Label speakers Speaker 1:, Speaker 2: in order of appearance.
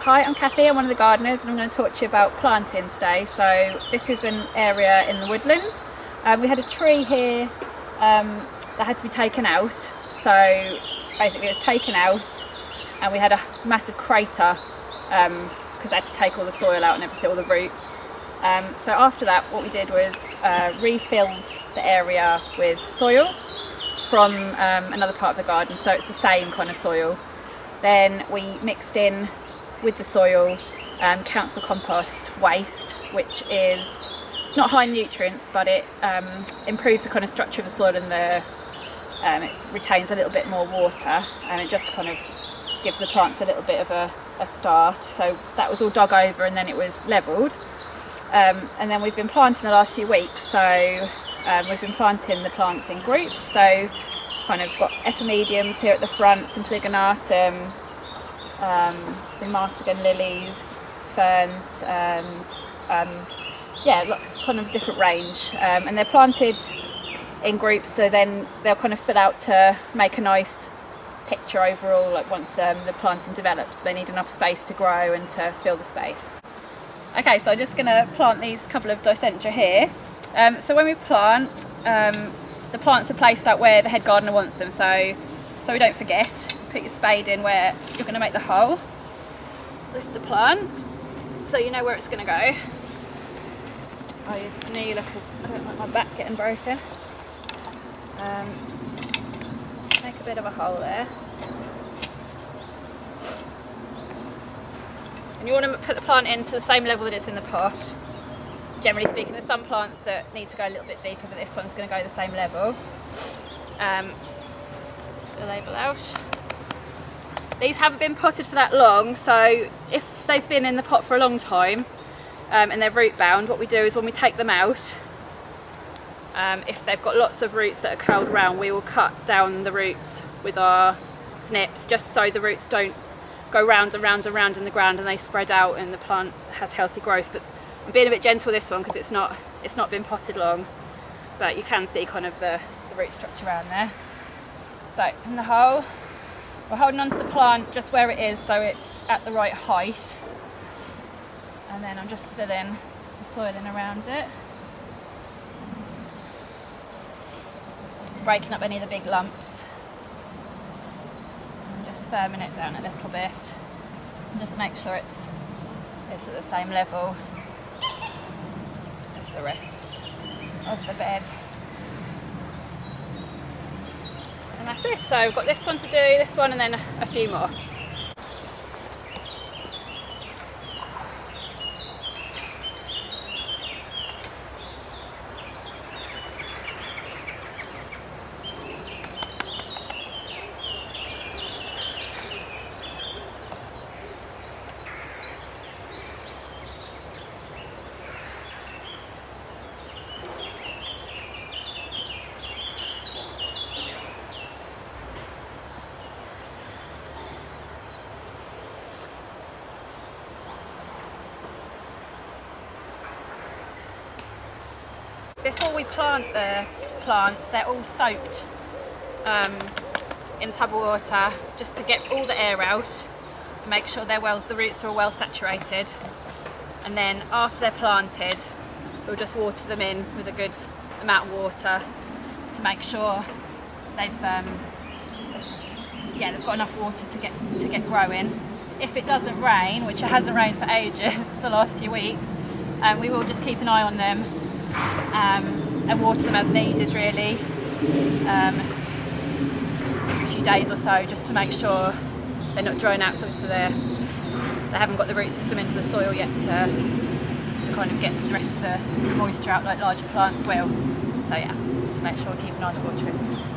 Speaker 1: Hi, I'm Cathy, I'm one of the gardeners, and I'm going to talk to you about planting today. So this is an area in the woodlands. We had a tree here that had to be taken out. So basically it was taken out and we had a massive crater because they had to take all the soil out and everything, all the roots. So after that what we did was refilled the area with soil from another part of the garden, so it's the same kind of soil. Then we mixed in with the soil council compost waste, which is, it's not high in nutrients, but it improves the kind of structure of the soil, and it retains a little bit more water, and it just kind of gives the plants a little bit of a start. So that was all dug over and then it was levelled, and then we've been planting the last few weeks. So we've been planting the plants in groups, so kind of got epimediums here at the front, some polygonatum, some martagon lilies, ferns, and yeah, lots of kind of different range, and they're planted in groups, so then they'll kind of fill out to make a nice picture overall. Like once the planting develops, they need enough space to grow and to fill the space. Okay, so I'm just going to plant these couple of dicentra here. So when we plant, the plants are placed out where the head gardener wants them, so we don't forget. Put your spade in where you're going to make the hole. Lift the plant so you know where it's going to go. I'll use my knee because I don't like my back getting broken. Make a bit of a hole there. And you want to put the plant into the same level that it's in the pot. Generally speaking, there's some plants that need to go a little bit deeper, but this one's going to go the same level. Put the label out. These haven't been potted for that long, so if they've been in the pot for a long time and they're root bound, what we do is when we take them out, if they've got lots of roots that are curled round, we will cut down the roots with our snips, just so the roots don't go round and round and round in the ground and they spread out and the plant has healthy growth. But I'm being a bit gentle with this one because it's not been potted long, but you can see kind of the root structure around there. So in the hole, we're holding onto the plant just where it is, so it's at the right height, and then I'm just filling the soil in around it, breaking up any of the big lumps, and just firming it down a little bit, and just make sure it's at the same level as the rest of the bed. And that's it. So we've got this one to do, this one, and then a few more. Before we plant the plants, they're all soaked in a tub of water just to get all the air out and make sure the roots are well saturated. And then after they're planted, we'll just water them in with a good amount of water to make sure they've got enough water to get growing. If it doesn't rain, which it hasn't rained for ages, the last few weeks, we will just keep an eye on them. And water them as needed, really, a few days or so, just to make sure they're not drying out, so they haven't got the root system into the soil yet to kind of get the rest of the moisture out like larger plants will. So yeah, just make sure we keep an eye on watering.